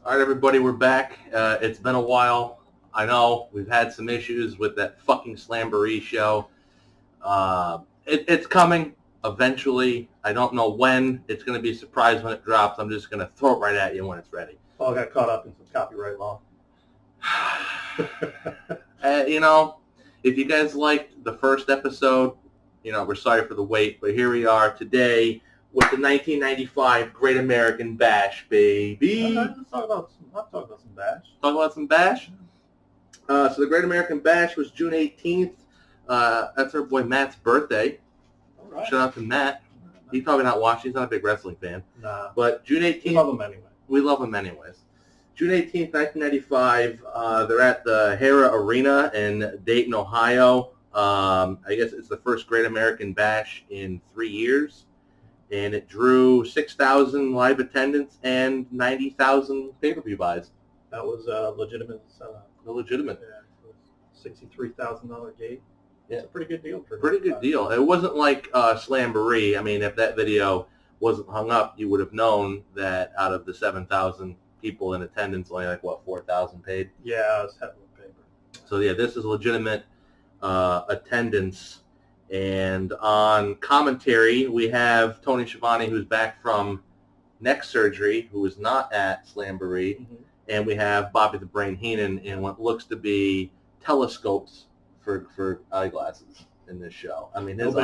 All right, everybody, we're back. It's been a while. I know we've had some issues with that fucking Slamboree show. It's coming eventually. I don't know when. It's going to be a surprise when it drops. I'm just going to throw it right at you when it's ready. Oh, I got caught up in some copyright law. If you guys liked the first episode, we're sorry for the wait, but here we are today with the 1995 Great American Bash, baby. Okay, let's talk about some bash. Talk about some bash. So the Great American Bash was June 18th. That's our boy Matt's birthday. All right. Shout out to Matt. He's probably not watching. He's not a big wrestling fan. Nah. But June 18th. We love him anyway. We love him anyways. June 18th, 1995. They're at the Hara Arena in Dayton, Ohio. I guess it's the first Great American Bash in 3 years. And it drew 6,000 live attendance and 90,000 pay-per-view buys. That was legitimate. Legitimate. Yeah, $63,000 gate. Yeah. It's a pretty good deal. Pretty good deal. It wasn't like Slamboree. I mean, if that video wasn't hung up, you would have known that out of the 7,000 people in attendance, only 4,000 paid. Yeah, it was heavily paper. So yeah, this is legitimate attendance. And on commentary, we have Tony Schiavone, who's back from neck surgery, who is not at Slamboree. Mm-hmm. And we have Bobby the Brain Heenan in what looks to be telescopes for eyeglasses in this show. I mean, his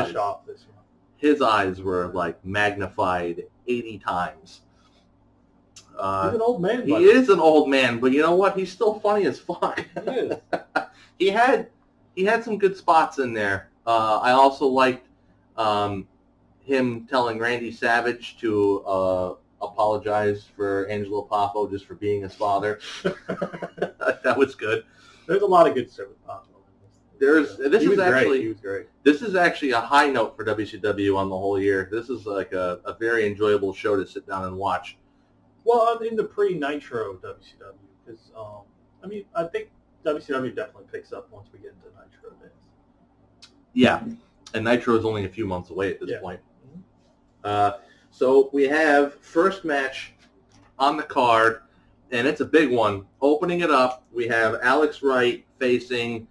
eyes were magnified 80 times. He's an old man. He is an old man, but you know what? He's still funny as fuck. He is. He had some good spots in there. I also liked him telling Randy Savage to apologize for Angelo Poffo just for being his father. That was good. There's a lot of good stuff with Poffo. He was great. This is actually a high note for WCW on the whole year. This is like a very enjoyable show to sit down and watch. Well, in the pre-Nitro WCW, because I think WCW definitely picks up once we get into Nitro days. Yeah, and Nitro is only a few months away at this point. Mm-hmm. So we have first match on the card, and it's a big one. Opening it up, we have Alex Wright facing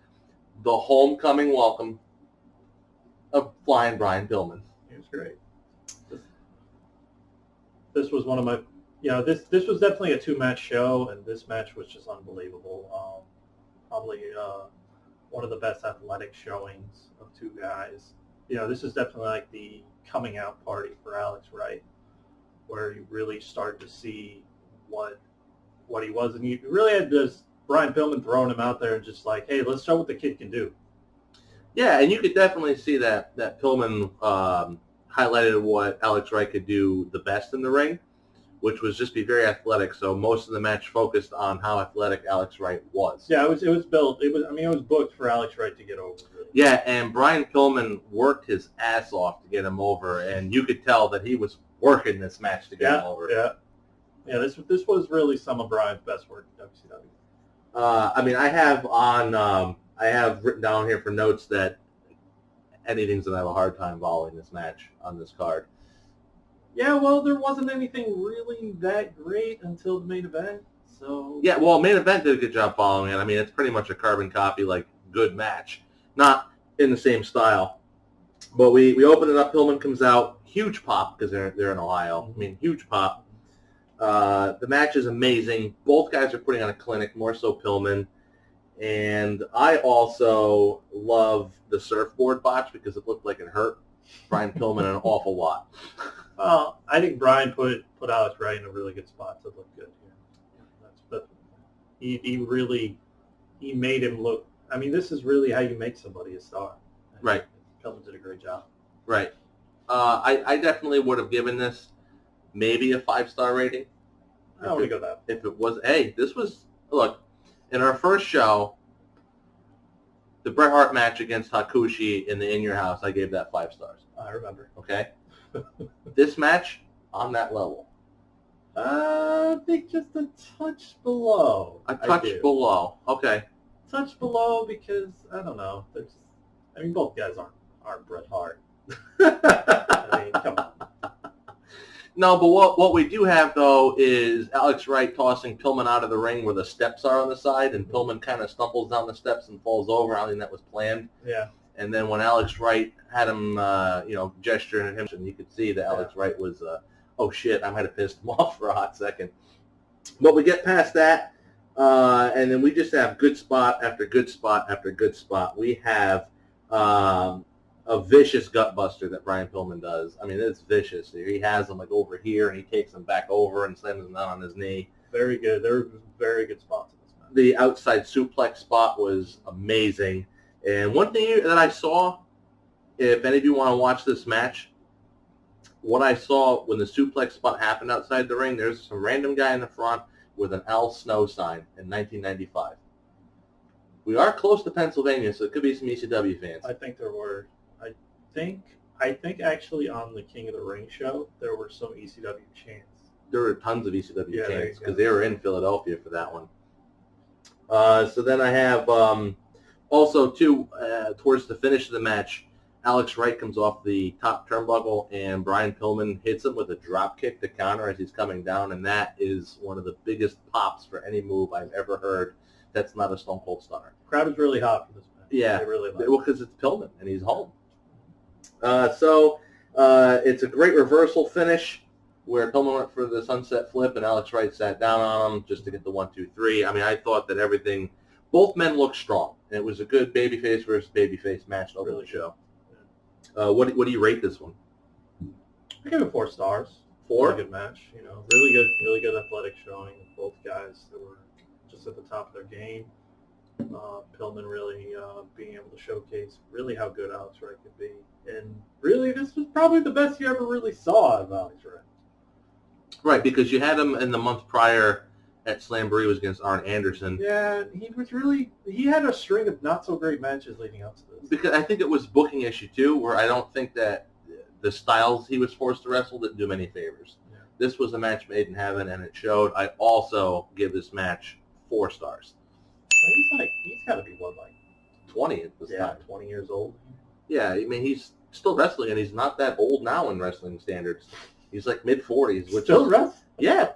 the homecoming welcome of Flying Brian Pillman. He was great. This was one of my, this was definitely a two-match show, and this match was just unbelievable. Probably one of the best athletic showings of two guys. This is definitely like the coming out party for Alex Wright, where you really started to see what he was, and you really had this Brian Pillman throwing him out there and just like, hey, let's show what the kid can do. Yeah, and you could definitely see that Pillman highlighted what Alex Wright could do the best in the ring, which was just be very athletic. So most of the match focused on how athletic Alex Wright was. Yeah, it was built. It was booked for Alex Wright to get over. Really. Yeah, and Brian Pillman worked his ass off to get him over, and you could tell that he was working this match to get him over. Yeah. This was really some of Brian's best work in WCW. I have written down here for notes that anything's gonna have a hard time following this match on this card. Yeah, well, there wasn't anything really that great until the main event. So yeah, well, main event did a good job following it. I mean, it's pretty much a carbon copy, good match, not in the same style. But we open it up. Pillman comes out, huge pop because they're in Ohio. I mean, huge pop. The match is amazing. Both guys are putting on a clinic, more so Pillman. And I also love the surfboard botch because it looked like it hurt Brian Pillman an awful lot. Well, I think Brian put Alex Wright in a really good spot to look good here. He made him look. I mean, this is really how you make somebody a star. Right. Pillman did a great job. Right. I definitely would have given this maybe a 5-star rating. I would go that. If it was, look, in our first show, the Bret Hart match against Hakushi in the In Your House, I gave that 5 stars. I remember. Okay? This match, on that level. I think just a touch below. A touch below. Okay. Touch below because, I don't know. Both guys aren't Bret Hart. I mean, come on. No, but what we do have, though, is Alex Wright tossing Pillman out of the ring where the steps are on the side, and Pillman kind of stumbles down the steps and falls over. I think that was planned. Yeah. And then when Alex Wright had him, gesturing at him, and you could see that Alex Wright was, oh, shit, I might have pissed him off for a hot second. But we get past that, and then we just have good spot after good spot after good spot. We have a vicious gut buster that Brian Pillman does. I mean, it's vicious. He has him like over here, and he takes him back over and slams him down on his knee. Very good. There were very good spots in this match. The outside suplex spot was amazing. And one thing that I saw, if any of you want to watch this match, what I saw when the suplex spot happened outside the ring, there's some random guy in the front with an Al Snow sign in 1995. We are close to Pennsylvania, so it could be some ECW fans. I think there were. I think actually on the King of the Ring show, there were some ECW chants. There were tons of ECW chants because yeah. they were in Philadelphia for that one. So then I have also, too, towards the finish of the match, Alex Wright comes off the top turnbuckle, and Brian Pillman hits him with a drop kick to counter as he's coming down, and that is one of the biggest pops for any move I've ever heard. That's not a Stone Cold Stunner. Crowd was really hot for this match. Yeah, they really liked it. Well, because it's Pillman, and he's home. So it's a great reversal finish where Pillman went for the sunset flip, and Alex Wright sat down on him just to get the 1, 2, 3. I mean, I thought that everything, both men looked strong, and it was a good babyface versus babyface match over the show. What do you rate this one? I give it 4 stars. 4? Really good match. Really good athletic showing. Both guys that were just at the top of their game. Pillman really being able to showcase really how good Alex Wright could be. And really, this was probably the best you ever really saw of Alex Wright. Right, because you had him in the month prior at Slamboree was against Arn Anderson. Yeah, he had a string of not-so-great matches leading up to this. Because I think it was booking issue, too, where I don't think that the styles he was forced to wrestle didn't do him any favors. Yeah. This was a match made in heaven, and it showed. I also give this match 4 stars. He's got to be, 20 at this time. 20 years old. Yeah, I mean, he's still wrestling, and he's not that old now in wrestling standards. He's like mid-40s. Which still wrestling? Yeah.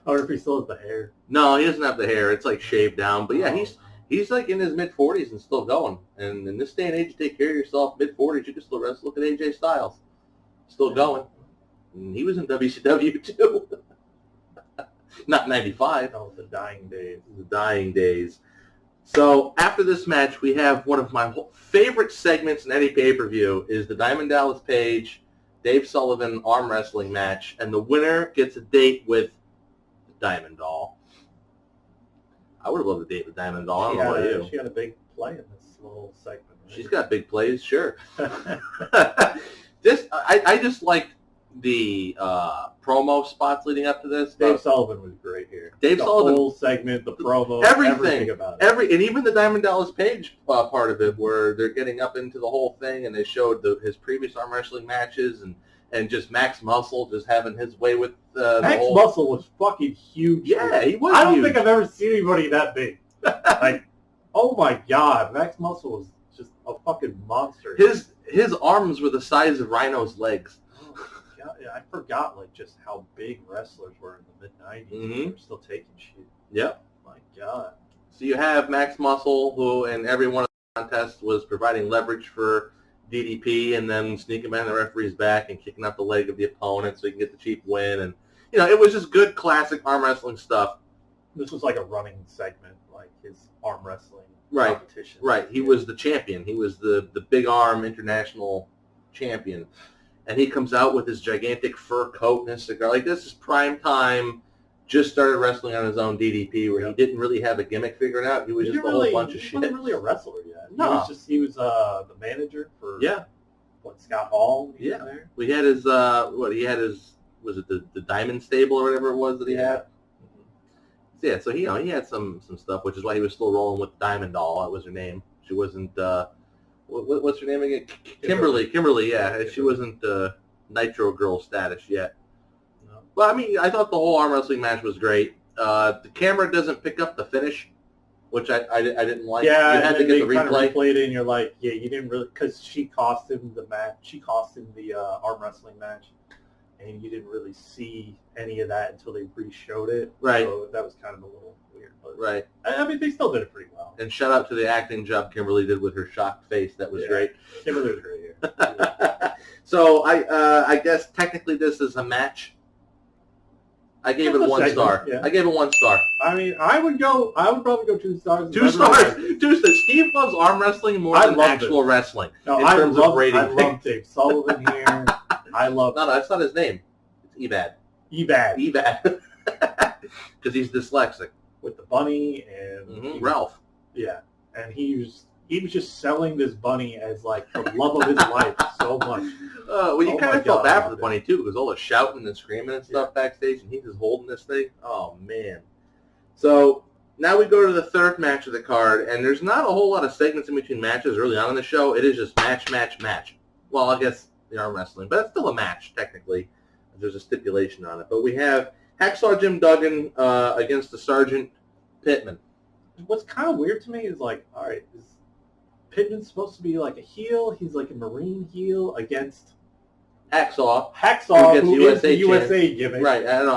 Or if he still has the hair. No, he doesn't have the hair. It's like shaved down. But yeah, he's like in his mid-40s and still going. And in this day and age, you take care of yourself. Mid-40s, you can still wrestle. Look at AJ Styles. Still going. And he was in WCW, too. Not 95. Oh, the dying days. The dying days. So after this match, we have one of my favorite segments in any pay-per-view is the Diamond Dallas Page, Dave Sullivan arm wrestling match. And the winner gets a date with the Diamond Doll. I would have loved a date with Diamond Doll. I don't know about you. She had a big play in this little segment. Right? She's got big plays, sure. I just like the promo spots leading up to this. Dave Sullivan was great here. Dave Sullivan, the whole segment, the promo, everything about it. And even the Diamond Dallas Page part of it, where they're getting up into the whole thing, and they showed his previous arm wrestling matches, and just Max Muscle just having his way with Max Muscle was fucking huge. Yeah, he was. I don't think I've ever seen anybody that big. Oh my God, Max Muscle was just a fucking monster. His arms were the size of Rhino's legs. Yeah, I forgot just how big wrestlers were in the mid-90s. Mm-hmm. They were still taking shit. Yep. My God. So you have Max Muscle, who in every one of the contests was providing leverage for DDP and then sneaking behind the referee's back and kicking out the leg of the opponent so he can get the cheap win. And, it was just good classic arm wrestling stuff. This was like a running segment, like his arm wrestling competition. Right. He was the champion. He was the big arm international champion. And he comes out with his gigantic fur coat and his cigar. Like, this is prime time, just started wrestling on his own DDP, where he didn't really have a gimmick figured out. He was just a whole bunch of shit. He wasn't really a wrestler yet. No. He was the manager for Scott Hall. Yeah. There? We had his, was it the Diamond Stable or whatever it was that he had? Mm-hmm. Yeah, so he had some stuff, which is why he was still rolling with Diamond Doll. That was her name. She wasn't... what's her name again? Kimberly, yeah. Kimberly. She wasn't Nitro Girl status yet. No. Well, I mean, I thought the whole arm wrestling match was great. The camera doesn't pick up the finish, which I didn't like. Yeah, you had to get the replay. Kind of replayed it, and you're like, yeah, you didn't really, because she cost him the match. She cost him the arm wrestling match. and you didn't really see any of that until they re-showed it. Right. So that was kind of a little weird. But Right. I mean, they still did it pretty well. And shout out to the acting job Kimberly did with her shocked face. That was great. Kimberly was great here. So I guess technically this is a match. I gave it 1 star. Yeah. I gave it 1 star. I mean, I would probably go 2 stars. 2 stars. 2 stars. Steve loves arm wrestling more than actual wrestling. No, in terms of rating. I love Dave Sullivan here. I love. No, that's not his name. It's Ebad. Ebad. Because he's dyslexic. With the bunny and Ralph. Yeah, and he was just selling this bunny as like the love of his life so much. Well, you kind of felt bad for the bunny too, because all the shouting and screaming and stuff backstage, and he's just holding this thing. Oh man! So now we go to the third match of the card, and there's not a whole lot of segments in between matches early on in the show. It is just match. Well, I guess they are wrestling, but it's still a match technically. There's a stipulation on it, but we have Hacksaw Jim Duggan against the Sergeant Pittman. What's kind of weird to me is like, all right, is Pittman supposed to be like a heel? He's like a Marine heel against Hacksaw, who is the USA gimmick. Right. I don't know.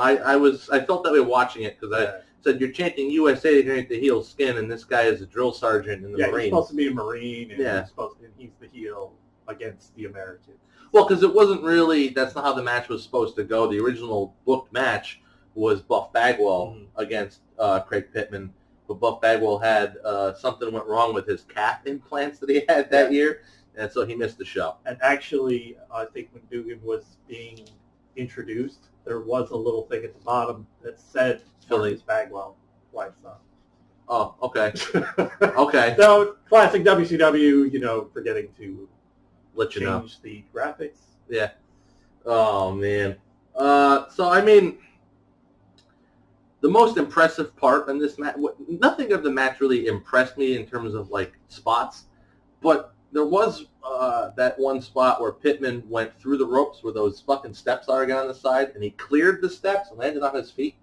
I felt that way watching it because I said you're chanting USA underneath the heel skin, and this guy is a drill sergeant in the Marines. He's supposed to be a Marine, and he's the heel against the Americans. Well, because it wasn't really, that's not how the match was supposed to go. The original booked match was Buff Bagwell against Craig Pittman, but Buff Bagwell had something went wrong with his calf implants that he had that year, and so he missed the show. And actually, I think when Dugan was being introduced, there was a little thing at the bottom that said Phillies Bagwell lifestyle. Oh, okay. Okay. So, classic WCW, forgetting to let you know. Change the graphics. Yeah. Oh, man. So, I mean, the most impressive part in this match, nothing of the match really impressed me in terms of, like, spots, but there was that one spot where Pittman went through the ropes where those fucking steps are again on the side, and he cleared the steps and landed on his feet.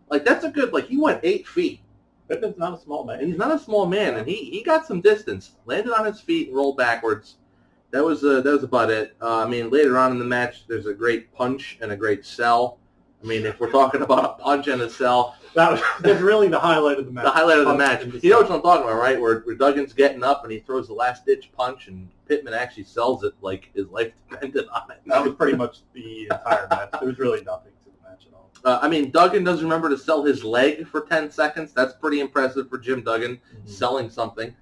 Like, that's a good, like, he went 8 feet. Pittman's not a small man. He's not a small man, and he got some distance, landed on his feet and rolled backwards. That was about it. I mean, later on in the match, there's a great punch and a great sell. I mean, if we're talking about a punch and a sell, that's really the highlight of the match. The highlight of the match. You know what I'm talking about, right? Where Duggan's getting up and he throws the last-ditch punch, and Pittman actually sells it like his life depended on it. That was pretty much the entire match. There was really nothing to the match at all. I mean, Duggan does remember to sell his leg for 10 seconds. That's pretty impressive for Jim Duggan, selling something.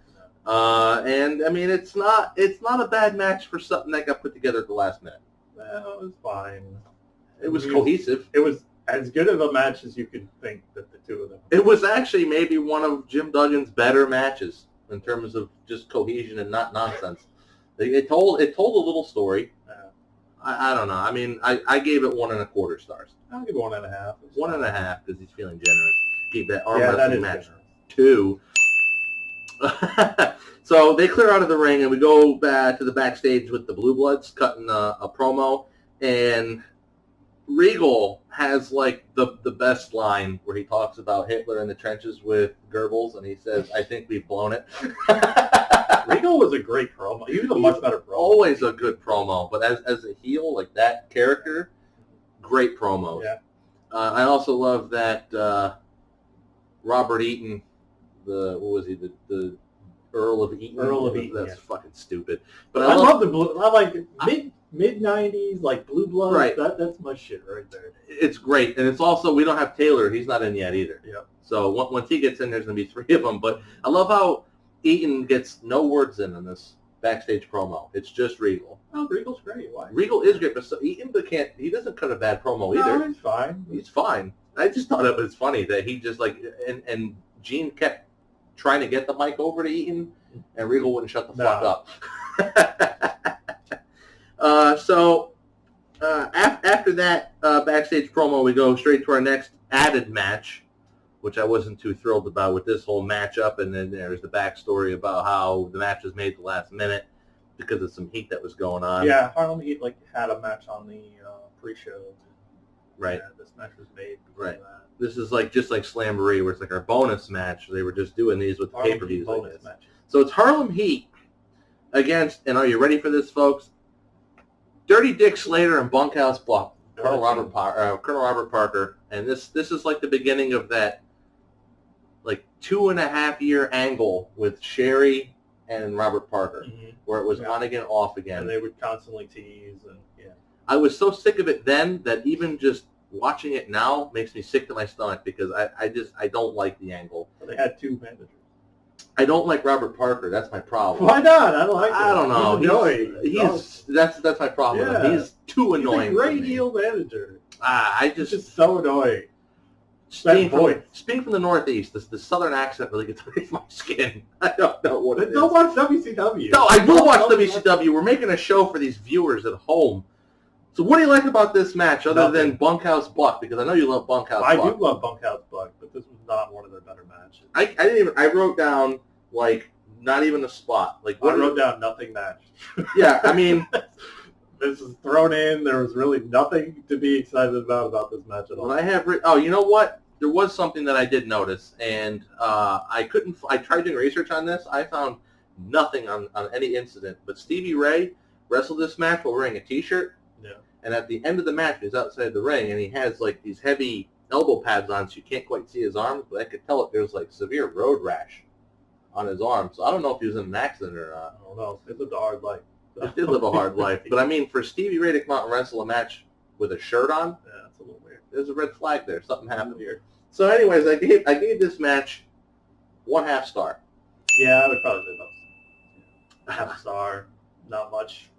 And I mean, it's not a bad match for something that got put together at the last minute. Well, it was fine. It was cohesive. It was as good of a match as you could think that the two of them. It was actually maybe one of Jim Duggan's better matches in terms of just cohesion and not nonsense. It told a little story. I don't know. I mean, I gave it 1.25 stars. I'll give it 1.5. 1.5 because he's feeling generous. Gave that arm wrestling match 2. So they clear out of the ring, and we go back to the backstage with the Blue Bloods cutting a promo, and Regal has like the best line where he talks about Hitler in the trenches with Goebbels, and he says, "I think we've blown it." Regal was a great promo. He was a much better promo. Always a good promo, but as a heel, like that character, great promos. Yeah. I also love that Robert Eaton, what was he, the Earl of Eaton? Earl of Eaton, That's fucking stupid. But I love the blue. I like mid-90s, like Blue Bloods. Right. That's my shit right there. It's great, and it's also, we don't have Taylor. He's not in yet either. Yeah. So once he gets in, there's going to be 3 of them. But I love how Eaton gets no words in this backstage promo. It's just Regal. Oh, Regal's great. Why? Regal is great, but Eaton he doesn't cut a bad promo either. No, he's fine. He's fine. I just thought it was funny that he just like, and Gene kept trying to get the mic over to Eaton, and Regal wouldn't shut the fuck up. After that backstage promo, we go straight to our next added match, which I wasn't too thrilled about with this whole matchup, and then there's the backstory about how the match was made at the last minute because of some heat that was going on. Yeah, Harlem Heat had a match on the pre-show. Right. Yeah, this match was made because right. of that. This is just like Slamboree, where it's like our bonus match. They were just doing these with the pay-per-views. Bonus match. So it's Harlem Heat against, and are you ready for this, folks? Dirty Dick Slater and Bunkhouse Buck. Colonel Robert Parker, and this is like the beginning of that like 2.5 year angle with Sherry and Robert Parker, where it was on again, off again, and they would constantly tease, and I was so sick of it then that even just watching it now makes me sick to my stomach because I don't like the angle. They had 2 managers. I don't like Robert Parker. That's my problem. Why not? I don't like him. I don't know. He's annoying. That's my problem. Yeah. He's too annoying. He's a great heel manager. He's just so annoying. Speaking from the Northeast, the Southern accent really gets underneath my skin. I don't know what it is. Don't watch WCW. No, I will watch WCW. We're making a show for these viewers at home. So what do you like about this match other than Bunkhouse Buck? Because I know you love Bunkhouse Buck. I do love Bunkhouse Buck, but this was not one of their better matches. I wrote down, like, not even a spot. Like I wrote down nothing match. Yeah, I mean... This is thrown in. There was really nothing to be excited about this match at all. Oh, you know what? There was something that I did notice, and I tried doing research on this. I found nothing on any incident, but Stevie Ray wrestled this match while wearing a T-shirt. Yeah. And at the end of the match, he's outside the ring, and he has like these heavy elbow pads on, so you can't quite see his arms. But I could tell there's like severe road rash on his arm. So I don't know if he was in an accident or not. I don't know. It lived a hard life. It did live a hard life. But I mean, for Stevie Ray to come out and wrestle a match with a shirt on, yeah, that's a little weird. There's a red flag there. Something happened here. So, anyways, I gave this match 1/2 star. Yeah, I would probably say those. 1/2 star. Not much.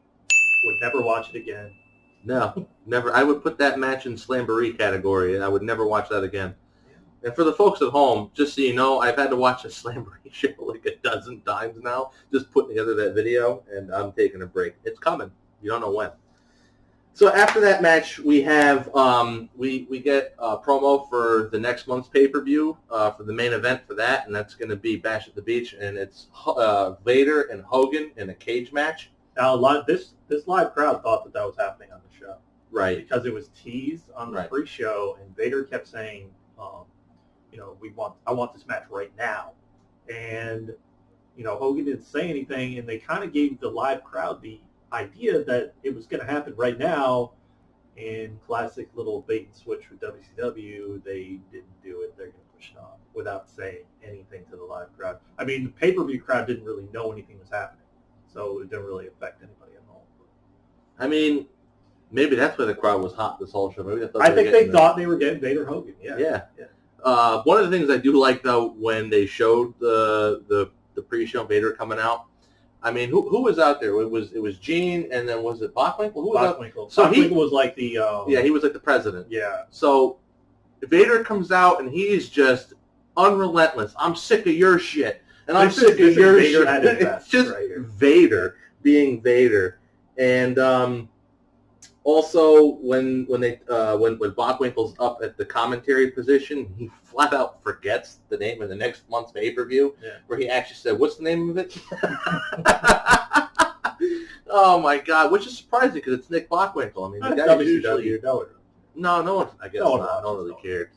Would never watch it again. No, never. I would put that match in Slamboree category, and I would never watch that again. Yeah. And for the folks at home, just so you know, I've had to watch a Slamboree show like a dozen times now, just putting together that video, and I'm taking a break. It's coming. You don't know when. So after that match, we have we get a promo for the next month's pay-per-view for the main event for that, and that's going to be Bash at the Beach, and it's Vader and Hogan in a cage match. Now, this live crowd thought that was happening on the show, right? Because it was teased on the pre-show, and Vader kept saying, I want this match right now, and Hogan didn't say anything, and they kind of gave the live crowd the idea that it was going to happen right now. In classic little bait and switch with WCW, they didn't do it. They're going to push it off without saying anything to the live crowd. I mean, the pay-per-view crowd didn't really know anything was happening, so it didn't really affect anybody at all. I mean, maybe that's why the crowd was hot this whole show. Maybe they thought they were getting Vader Hogan. Yeah. One of the things I do like though, when they showed the pre-show Vader coming out, I mean, who was out there? It was Gene, and then was it Bockwinkel? Who was Bockwinkel. So Bockwinkel was like the he was like the president. Yeah. So Vader comes out and he's just unrelentless. I'm sick of your shit, and I'm sick of your shit. It's just right Vader being Vader, and also when Bockwinkel's up at the commentary position, he flat out forgets the name of the next month's pay-per-view, where he actually said, "What's the name of it?" Oh my God, which is surprising because it's Nick Bockwinkel. I mean, the guy usually no one. I guess no one really cared.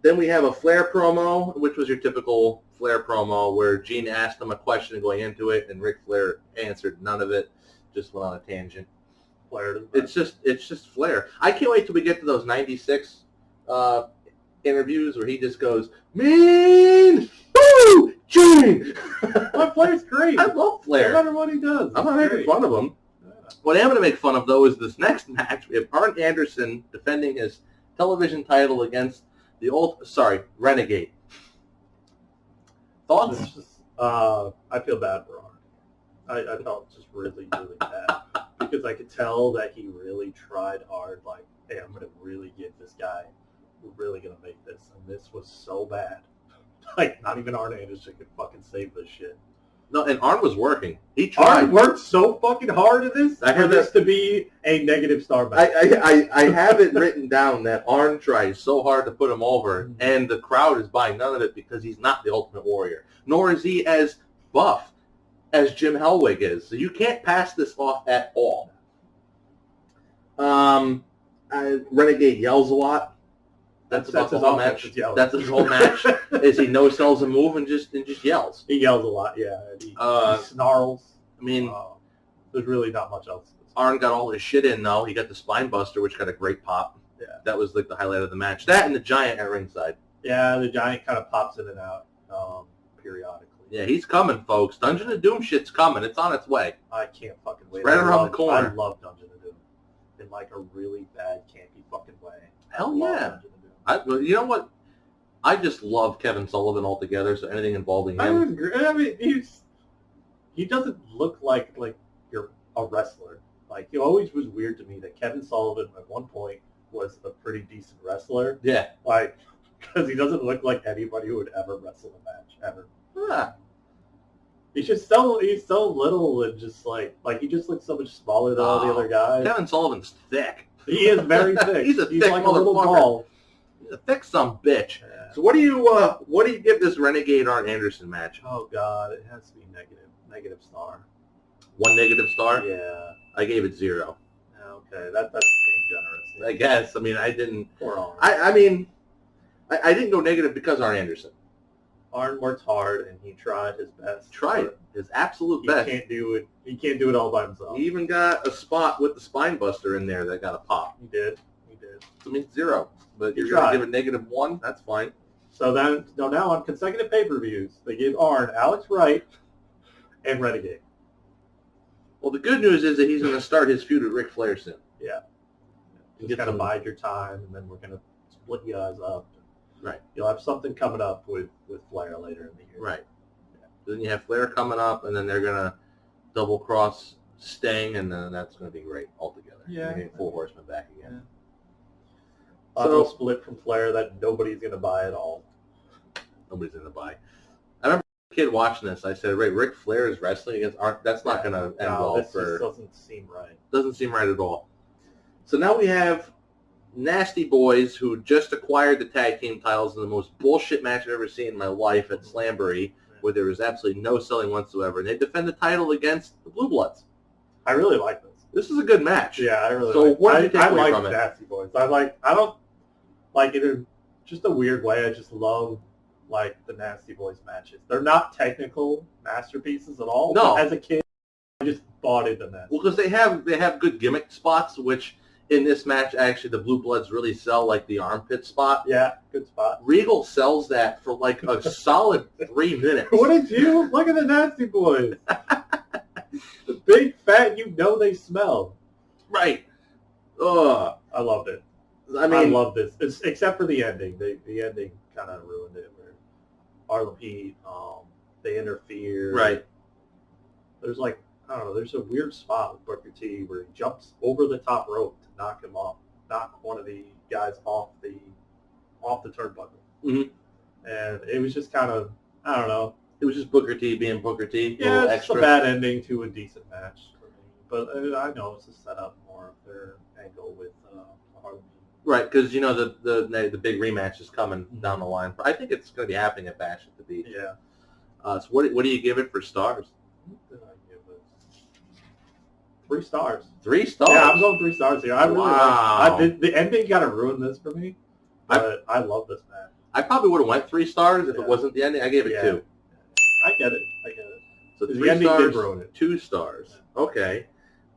Then we have a Flair promo, which was your typical Flair promo, where Gene asked him a question going into it, and Ric Flair answered none of it, just went on a tangent. It's just Flair. I can't wait till we get to those 96 interviews where he just goes, "Mean, woo, Gene." Flair's great. I love Flair. No matter what he does. I'm not making fun of him. Yeah. What I'm going to make fun of, though, is this next match. We have Arn Anderson defending his television title against the Renegade. Thoughts? I feel bad for Arn. I felt just really, really bad. Because I could tell that he really tried hard, like, hey, I'm going to really get this guy. We're really going to make this. And this was so bad. Like, not even Arn Anderson could fucking save this shit. No, and Arn was working. He tried. Arn worked so fucking hard at this for this to be a negative star match. I have it written down that Arn tries so hard to put him over, and the crowd is buying none of it because he's not the Ultimate Warrior. Nor is he as buff as Jim Hellwig is. So you can't pass this off at all. Renegade yells a lot. That's about the whole match. That's his whole match. Is he no-sells a move and just yells. He yells a lot, yeah. He snarls. I mean, there's really not much else to Arn got all his shit in, though. He got the spine buster, which got a great pop. Yeah. That was like the highlight of the match. That and the Giant at ringside. Yeah, the Giant kind of pops in and out periodically. Yeah, he's coming, folks. Dungeon of Doom shit's coming. It's on its way. I can't fucking wait. It's right around the corner. I love Dungeon of Doom in like a really bad, campy fucking way. Hell yeah. You know what? I just love Kevin Sullivan altogether, so anything involving him. I would agree. I mean, he doesn't look like you're a wrestler. Like, it always was weird to me that Kevin Sullivan at one point was a pretty decent wrestler. Yeah. Like, because he doesn't look like anybody who would ever wrestle a match, ever. Yeah. He's so little and just like he just looks so much smaller than all the other guys. Kevin Sullivan's thick. He is very thick. He's thick like a little motherfucker. ball. He's a thick some bitch. Yeah. So what do you give this Renegade Arn Anderson match? Oh God, it has to be negative star. 1 negative star? Yeah. I gave it 0. Okay, that's being generous. I guess. I mean, I didn't. Poor Arn. I mean, I didn't go negative because Arn Anderson. Arn worked hard and he tried his best. Tried his absolute best. He can't do it all by himself. He even got a spot with the spine buster in there that got a pop. He did. I mean, 0. But you're tried. going to give it -1? That's fine. So then, now on consecutive pay-per-views, they gave Arn Alex Wright and Renegade. Well, the good news is that he's going to start his feud with Ric Flair soon. Yeah. Get Just kind of some- bide your time, and then we're going to split you guys up. Right. You'll have something coming up with Flair later in the year. Right. Yeah. Then you have Flair coming up, and then they're going to double cross Sting, and then that's going to be great altogether. Yeah. You're getting 4 horsemen back again. Yeah. So- Split from Flair that nobody's going to buy at all. Nobody's going to buy. I remember as a kid watching this. I said, Ric Flair is wrestling against Arn. That's not going to end well this for... just doesn't seem right. Doesn't seem right at all. So now we have Nasty Boys, who just acquired the tag team titles in the most bullshit match I've ever seen in my life at Slamboree, where there was absolutely no selling whatsoever. And they defend the title against the Blue Bloods. I really like this. This is a good match. Yeah, I really So like what did you take away like from it? Nasty Boys. I don't like it in just a weird way. I just love the Nasty Boys matches. They're not technical masterpieces at all. No. But as a kid, I just bought into that. Well, because they have good gimmick spots, which in this match, actually, the Blue Bloods really sell, like the armpit spot. Yeah, good spot. Regal sells that for like a solid 3 minutes. What did you look at the Nasty Boys? The big fat, they smell. Right. Ugh. I loved it. I mean, love this, except for the ending. The ending kind of ruined it. Where Harlem Heat, they interfere. right. There's there's a weird spot with Booker T where he jumps over the top rope to knock one of the guys off the turnbuckle. Mhm. And it was just kind of, I don't know. It was just Booker T being Booker T. A Yeah, little it's extra. a bad ending to a decent match for me. But I know it's a setup more of their angle with Harlem Heat. Right, because the big rematch is coming down the line. I think it's going to be happening at Bash at the Beach. Yeah. So what do you give it for stars? What did I give it? 3 stars. 3 stars. Yeah, I'm going 3 stars here. I really Wow. the ending kind of ruined this for me, but I love this match. I probably would have went 3 stars if Yeah. it wasn't the ending. I gave it 2. I get it. So The 3 ending did stars, ruin it. 2 stars. Okay.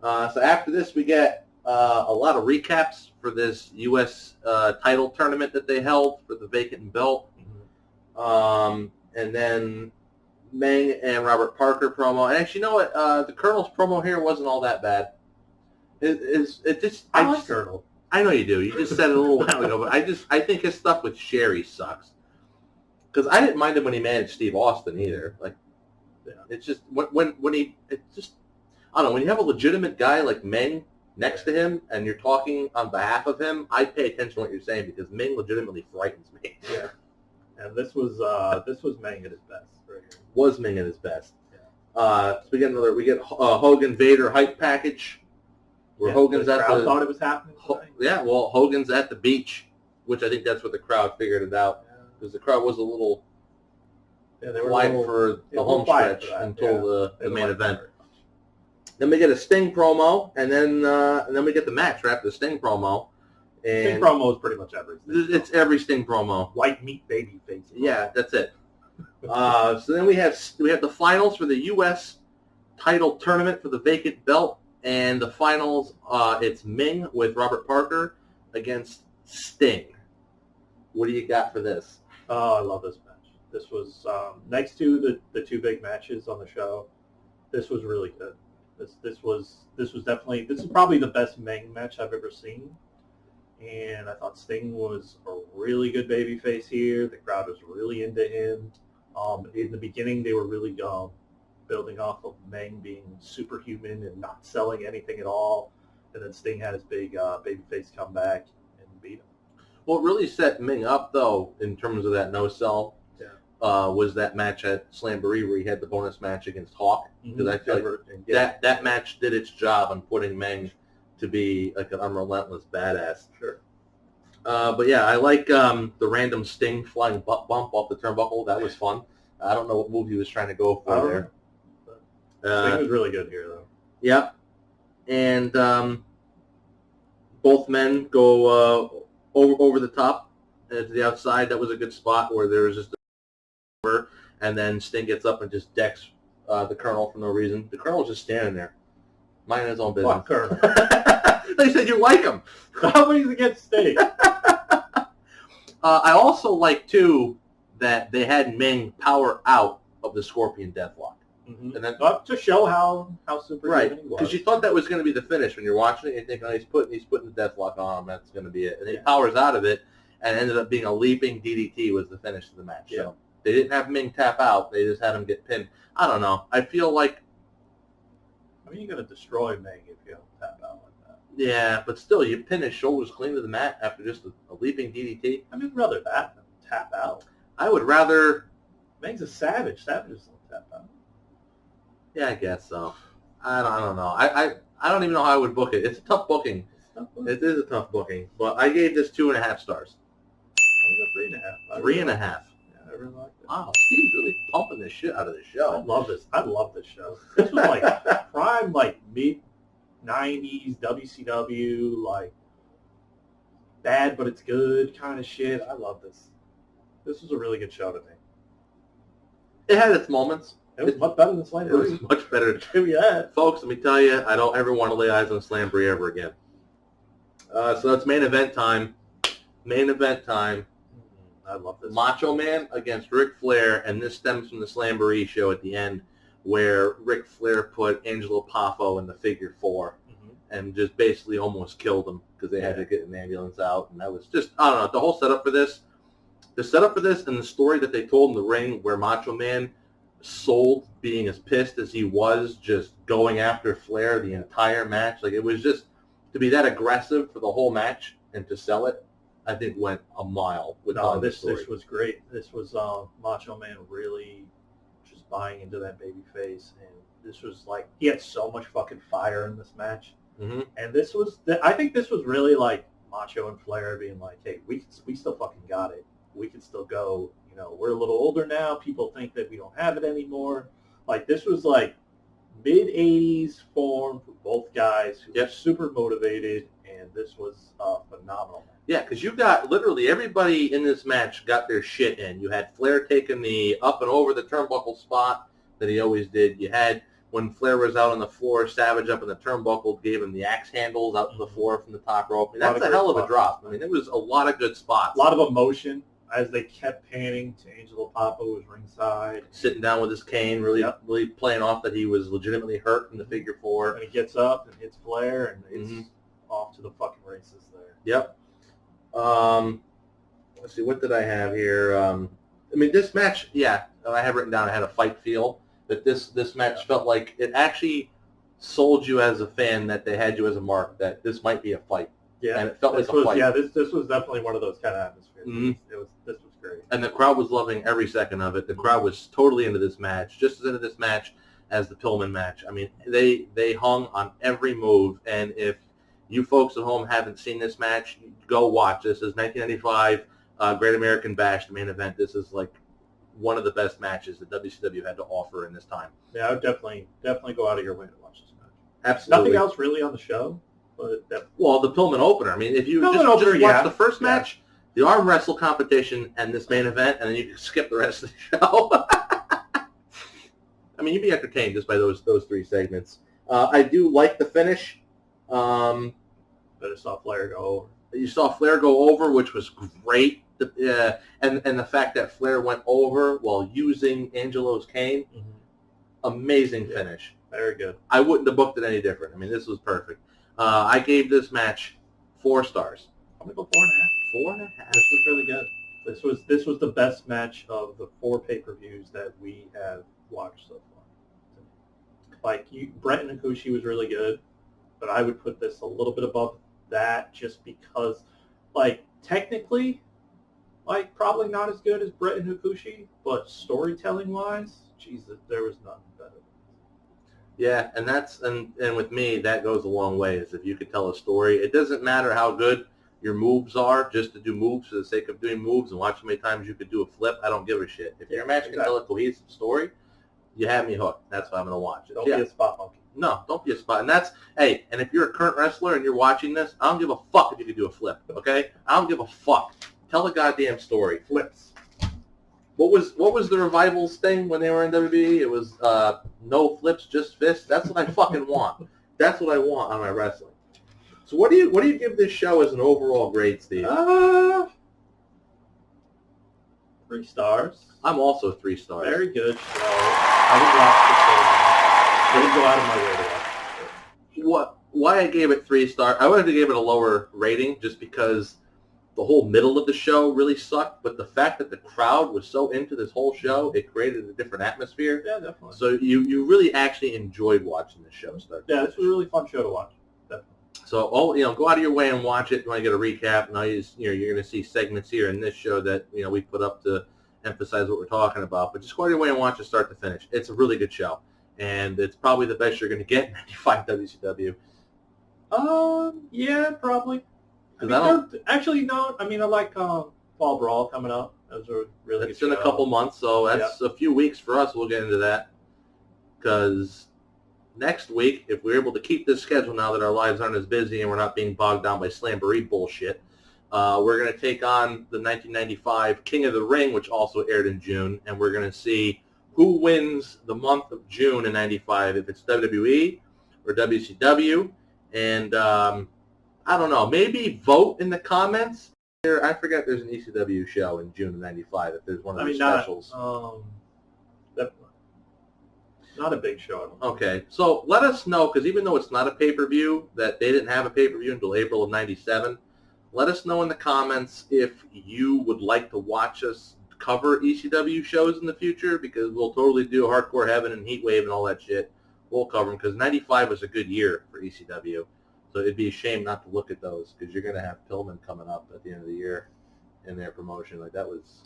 So after this, we get a lot of recaps for this U.S. Title tournament that they held for the vacant belt. And then Meng and Robert Parker promo. And actually, you know what? The Colonel's promo here wasn't all that bad. I like Colonel. I know you do. You just said it a little while ago, but I think his stuff with Sherry sucks. Because I didn't mind him when he managed Steve Austin either. Like, it's just when he I don't know, when you have a legitimate guy like Meng next to him and you're talking on behalf of him, I pay attention to what you're saying because Meng legitimately frightens me. Yeah. And this was Meng at his best right here. Was Meng at his best. Yeah. So we get Hogan Vader hype package where Hogan's the at crowd the thought it was happening. Hogan's at the beach, which I think that's what the crowd figured it out because the crowd was a little they were quiet for the home stretch until the main event. Then we get a Sting promo, and then we get the match right after the Sting promo. And Sting promo is pretty much everything. It's every Sting promo. White meat baby face. Yeah, that's it. So then we have the finals for the U.S. title tournament for the vacant belt, And the finals, it's Ming with Robert Parker against Sting. What do you got for this? Oh, I love this match. This was next to the two big matches on the show. This was really good. This is probably the best Meng match I've ever seen. And I thought Sting was a really good babyface here. The crowd was really into him. In the beginning, they were really building off of Meng being superhuman and not selling anything at all. And then Sting had his big babyface comeback and beat him. What really set Ming up, though, in terms of that no-sell, was that match at Slamboree where he had the bonus match against Hawk. Because I feel like that match did its job on putting Meng to be like an unrelentless badass. Sure. But yeah, I like the random Sting flying bump off the turnbuckle. That was fun. I don't know what move he was trying to go for there. Sting was really good here, though. Yeah. And both men go over the top to the outside. That was a good spot where there was just a and then Sting gets up and just decks the Colonel for no reason. The Colonel was just standing there, minding his own business. Fuck Colonel. They said you like him. Nobody's against Sting. I also like, too, that they had Ming power out of the Scorpion Deathlock. Mm-hmm. And then, to show how superhuman he was. Because you thought that was going to be the finish when you're watching it. You think, oh, he's putting the Deathlock on him. That's going to be it. And he powers out of it, and ended up being a leaping DDT was the finish of the match. Yeah. So they didn't have Ming tap out. They just had him get pinned. I don't know. I feel like... I mean, you're going to destroy Ming if you don't tap out like that. Yeah, but still, you pin his shoulders clean to the mat after just a leaping DDT. I mean, I'd rather that than tap out. I would rather... Ming's a savage. Savages don't tap out. Yeah, I guess so. I don't know. I don't even know how I would book it. It's a tough booking. It is a tough booking. But I gave this 2.5 stars. I'm going to go 3.5. 3.5. Yeah, I really liked it. Wow, Steve's really pumping this shit out of the show. I love this show. This was like prime, like mid-90s WCW, like bad but it's good kind of shit. I love this. This was a really good show to me. It had its moments. It was much better than Slamboree. It was much better. Yeah. Folks, let me tell you, I don't ever want to lay eyes on Slamboree ever again. So that's main event time. Main event time. I love this. Macho Man against Ric Flair, and this stems from the Slamboree show at the end where Ric Flair put Angelo Poffo in the figure 4 and just basically almost killed him because they had to get an ambulance out. And that was just, I don't know, the whole setup for this, and the story that they told in the ring where Macho Man sold being as pissed as he was, just going after Flair the entire match. Like, it was just, to be that aggressive for the whole match and to sell it, I think went a mile with this was great. This was Macho Man really just buying into that baby face, and this was like, he had so much fucking fire in this match. Mm-hmm. And this was, I think this was really like Macho and Flair being like, hey, we still fucking got it. We can still go. You know, we're a little older now. People think that we don't have it anymore. Like, this was like mid-'80s form for both guys who were super motivated, and this was phenomenal. Yeah, because you got literally everybody in this match got their shit in. You had Flair taking the up and over the turnbuckle spot that he always did. You had, when Flair was out on the floor, Savage up in the turnbuckle, gave him the axe handles out to the floor from the top rope. I mean, that's a hell of a drop. I mean, there was a lot of good spots. A lot of emotion as they kept panning to Angelo Poffo, who was ringside. Sitting down with his cane, really playing off that he was legitimately hurt in the figure 4. And he gets up and hits Flair, and it's off to the fucking races there. Yep. Let's see, what did I have here? I mean, this match, I have written down, I had a fight feel. But this match felt like it actually sold you as a fan, that they had you as a mark, that this might be a fight. Yeah, and it felt like a fight. Yeah, this was definitely one of those kind of atmospheres. Mm-hmm. This was great. And the crowd was loving every second of it. The crowd was totally into this match, just as into this match as the Pillman match. I mean, they hung on every move. And if you folks at home haven't seen this match, go watch. This is 1995 Great American Bash, the main event. This is like one of the best matches that WCW had to offer in this time. Yeah, I would definitely go out of your way to watch this match. Absolutely. Nothing else really on the show. But well, the Pillman opener. I mean, if you just watch the first match, the arm wrestle competition, and this main event, and then you can skip the rest of the show. I mean, you'd be entertained just by those 3 segments. I do like the finish. But I saw Flair go over. You saw Flair go over, which was great. And the fact that Flair went over while using Angelo's cane, amazing finish. Very good. I wouldn't have booked it any different. I mean, this was perfect. I gave this match 4 stars. I'm gonna go 4.5. 4.5. This was really good. This was the best match of the 4 pay-per-views that we have watched so far. Like Brett and Hakushi was really good, but I would put this a little bit above that just because, like, technically, like, probably not as good as Brett and Hakushi, but storytelling-wise, Jesus, there was nothing better. Yeah, and that's and with me, that goes a long way. Is if you could tell a story, it doesn't matter how good your moves are, just to do moves for the sake of doing moves and watch how many times you could do a flip. I don't give a shit. If your match can tell a cohesive story, you have me hooked. That's why I'm gonna watch it. Don't be a spot monkey. No, don't be a spot. And that's, hey, and if you're a current wrestler and you're watching this, I don't give a fuck if you can do a flip, okay? I don't give a fuck. Tell a goddamn story. Flips. What was the Revivals thing when they were in WWE? It was no flips, just fists. That's what I fucking want. That's what I want on my wrestling. So what do you give this show as an overall grade, Steve? 3 stars. I'm also 3 stars. Very good show. I would watch the show. I would go out of my way to watch it. Why I gave it 3 stars? I would have gave it a lower rating just because the whole middle of the show really sucked. But the fact that the crowd was so into this whole show, it created a different atmosphere. Yeah, definitely. So you really actually enjoyed watching the show start. Yeah, it's a really fun show to watch. Definitely. So go out of your way and watch it. You want to get a recap, and you're going to see segments here in this show that we put up to emphasize what we're talking about. But just go out of your way and watch it start to finish. It's a really good show. And it's probably the best you're going to get in 95 WCW. Yeah, probably. Actually, no. I mean, I like Fall Brawl coming up. That was a really good show. It's in a couple months, so that's a few weeks for us. We'll get into that. Because next week, if we're able to keep this schedule now that our lives aren't as busy and we're not being bogged down by Slamboree bullshit, we're going to take on the 1995 King of the Ring, which also aired in June, and we're going to see who wins the month of June in 95, if it's WWE or WCW. And I don't know, maybe vote in the comments. I forget there's an ECW show in June of 95, if there's one of those specials. Not a big show. I don't know. Okay, so let us know, because even though it's not a pay-per-view, that they didn't have a pay-per-view until April of 97, let us know in the comments if you would like to watch us cover ECW shows in the future, because we'll totally do Hardcore Heaven and Heatwave and all that shit. We'll cover them, because 95 was a good year for ECW. So it'd be a shame not to look at those, because you're going to have Pillman coming up at the end of the year in their promotion. Like, that was...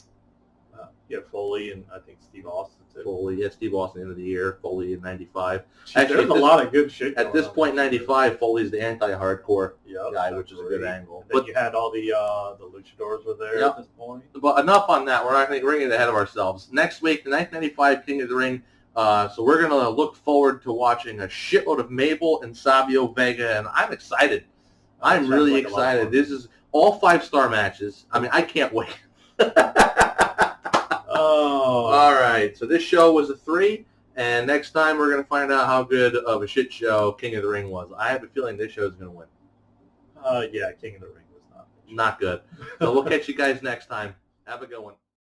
Foley and I think Steve Austin too. Foley, Steve Austin, end of the year. Foley in 95. Actually, there's a lot of good shit. At this point in 95, Foley's the anti-hardcore guy, which is a good angle. But you had all the luchadors were there at this point. But enough on that. We're getting ahead of ourselves. Next week, the 1995 King of the Ring. So we're going to look forward to watching a shitload of Mabel and Savio Vega, and I'm excited. I'm really excited. This is all 5-star matches. I mean, I can't wait. All right. So this show was a 3, and next time we're going to find out how good of a shit show King of the Ring was. I have a feeling this show is going to win. Yeah, King of the Ring was not good. So we'll catch you guys next time. Have a good one.